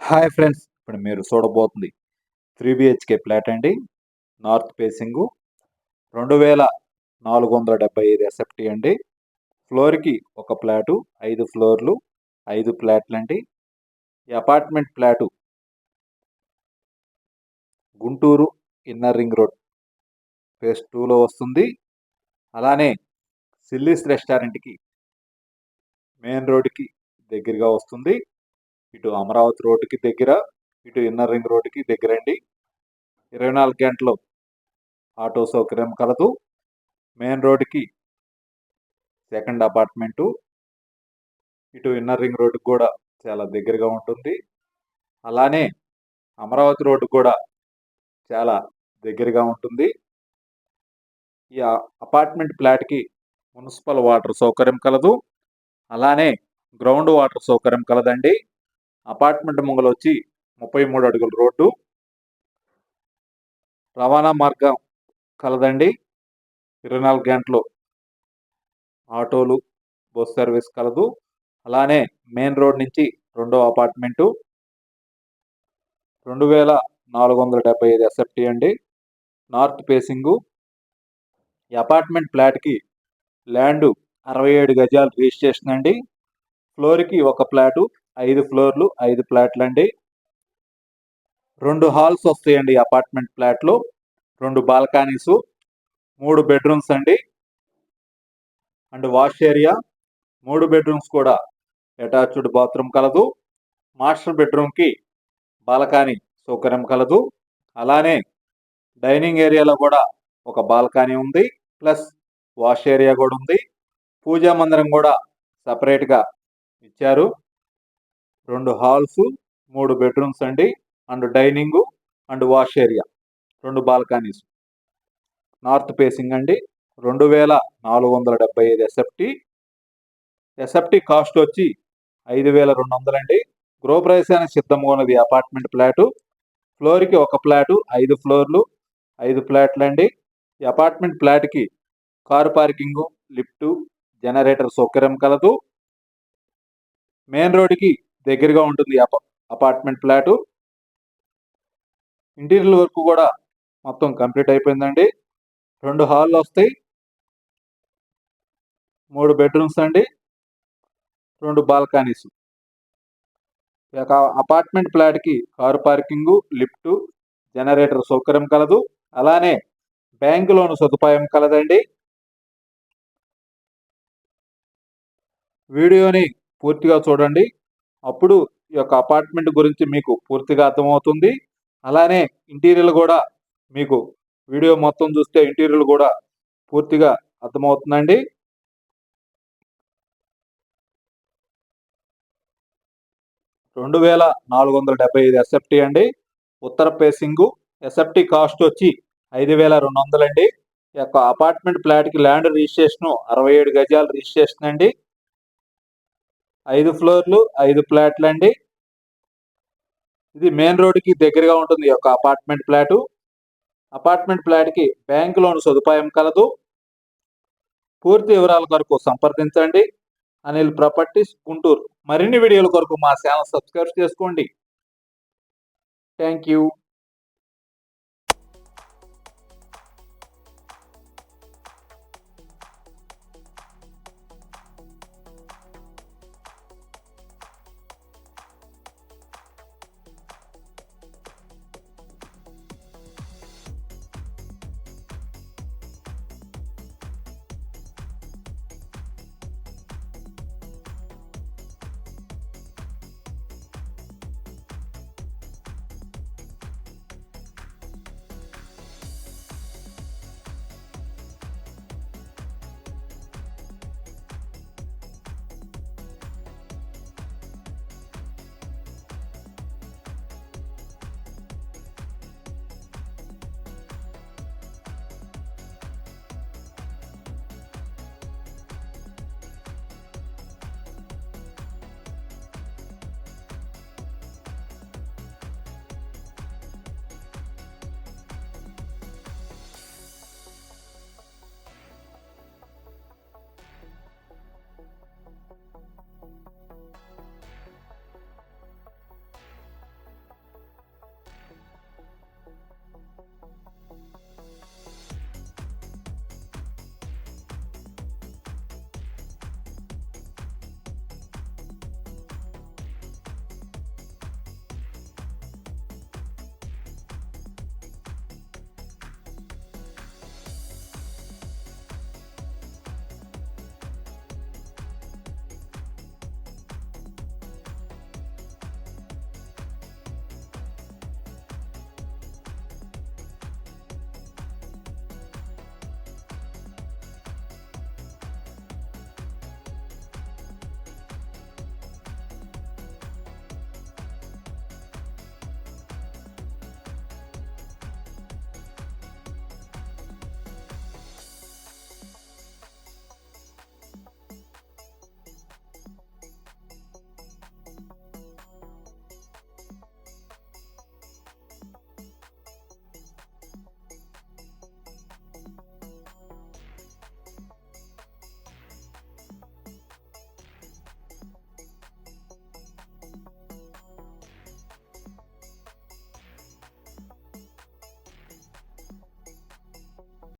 Hi friends, ఇప్పుడు మీరు చూడబోతుంది 3 BHK flat అండి. నార్త్ ఫేసింగు 2475 ఎస్ఎఫ్టీ అండి. ఫ్లోర్కి ఒక ఫ్లాటు, 5 ఫ్లోర్లు, 5 ఫ్లాట్లు అండి. ఈ apartment flat Guntur inner ring road phase 2లో వస్తుంది. అలానే సిల్లీస్ రెస్టారెంట్కి మెయిన్ రోడ్డుకి దగ్గరగా వస్తుంది. ఇటు అమరావతి రోడ్డుకి దగ్గర, ఇటు ఇన్నర్ రింగ్ రోడ్డుకి దగ్గరండి. 24 గంటలు ఆటో సౌకర్యం కలదు. మెయిన్ రోడ్డుకి సెకండ్ అపార్ట్మెంటు, ఇటు ఇన్నర్ రింగ్ రోడ్డుకి కూడా చాలా దగ్గరగా ఉంటుంది. అలానే అమరావతి రోడ్డు కూడా చాలా దగ్గరగా ఉంటుంది. ఈ అపార్ట్మెంట్ ఫ్లాట్కి మున్సిపల్ వాటర్ సౌకర్యం కలదు. అలానే గ్రౌండ్ వాటర్ సౌకర్యం కలదండి. అపార్ట్మెంట్ ముంగలు వచ్చి 33 అడుగుల రోడ్డు, రవాణా మార్గం కలదండి. 24 గంటలు ఆటోలు, బస్ సర్వీస్ కలదు. అలానే మెయిన్ రోడ్ నుంచి రెండో అపార్ట్మెంటు 2475 ఎస్ఎఫ్టీ అండి. North facing. ఈ అపార్ట్మెంట్ ఫ్లాట్కి ల్యాండ్ 67 గజాలు రిజిస్ట్రేషన్ అండి. ఫ్లోర్కి ఒక ఫ్లాటు, 5 ఫ్లోర్లు, 5 ఫ్లాట్లు అండి. 2 హాల్స్ వస్తాయండి అపార్ట్మెంట్ ఫ్లాట్లో, 2 బాల్కనీస్, 3 బెడ్రూమ్స్ అండి అండ్ వాష్ ఏరియా. 3 బెడ్రూమ్స్ కూడా అటాచ్డ్ బాత్రూమ్ కలదు. మాస్టర్ బెడ్రూమ్కి బాల్కనీ సౌకర్యం కలదు. అలానే డైనింగ్ ఏరియాలో కూడా ఒక బాల్కనీ ఉంది, ప్లస్ వాష్ ఏరియా కూడా ఉంది. పూజా మందిరం కూడా సపరేట్గా ఇచ్చారు. 2 హాల్స్, 3 బెడ్రూమ్స్ అండి and dining and wash area, 2 balconies. North facing అండి. 2475 ఎస్ఎఫ్టీ. ఎస్ఎఫ్టీ కాస్ట్ వచ్చి 5200 అండి. గృహప్రవేశానికి సిద్ధంగా ఉన్నది అపార్ట్మెంట్ ఫ్లాటు. ఫ్లోర్కి ఒక ఫ్లాటు, 5 ఫ్లోర్లు, 5 ఫ్లాట్లు అండి. ఈ అపార్ట్మెంట్ ఫ్లాట్కి కారు పార్కింగు, లిఫ్టు, జనరేటర్ సౌకర్యం కలదు. మెయిన్ రోడ్డుకి దగ్గరగా ఉంటుంది అపార్ట్మెంట్ ఫ్లాటు. ఇంటీరియర్ వర్క్ కూడా మొత్తం కంప్లీట్ అయిపోయిందండి. 2 హాల్లు వస్తాయి, 3 బెడ్రూమ్స్ అండి, 2 బాల్కనీస్. అపార్ట్మెంట్ ఫ్లాట్కి కారు పార్కింగు, లిఫ్టు, జనరేటర్ సౌకర్యం కలదు. అలానే బ్యాంకు లోను సదుపాయం కలదండి. వీడియోని పూర్తిగా చూడండి, అప్పుడు ఈ యొక్క అపార్ట్మెంట్ గురించి మీకు పూర్తిగా అర్థమవుతుంది. అలానే ఇంటీరియర్ కూడా మీకు వీడియో మొత్తం చూస్తే ఇంటీరియర్ కూడా పూర్తిగా అర్థమవుతుందండి. 2475 ఎస్ఎఫ్టీ అండి. ఉత్తర ఫేసింగు. ఎస్ఎఫ్టీ కాస్ట్ వచ్చి 5200 అండి. ఈ యొక్క అపార్ట్మెంట్ ఫ్లాట్కి ల్యాండ్ రిజిస్ట్రేషన్ 67 గజాలు రిజిస్ట్రేషన్ అండి. 5 ఫ్లోర్లు, 5 ఫ్లాట్లు అండి. ఇది మెయిన్ రోడ్డుకి దగ్గరగా ఉంటుంది ఈ యొక్క అపార్ట్మెంట్ ఫ్లాటు. అపార్ట్మెంట్ ఫ్లాట్కి బ్యాంక్ లోన్ సదుపాయం కలదు. పూర్తి వివరాల కొరకు సంప్రదించండి అనిల్ ప్రాపర్టీస్ గుంటూరు. మరిన్ని వీడియోల కొరకు మా ఛానల్ సబ్స్క్రైబ్ చేసుకోండి. Thank you.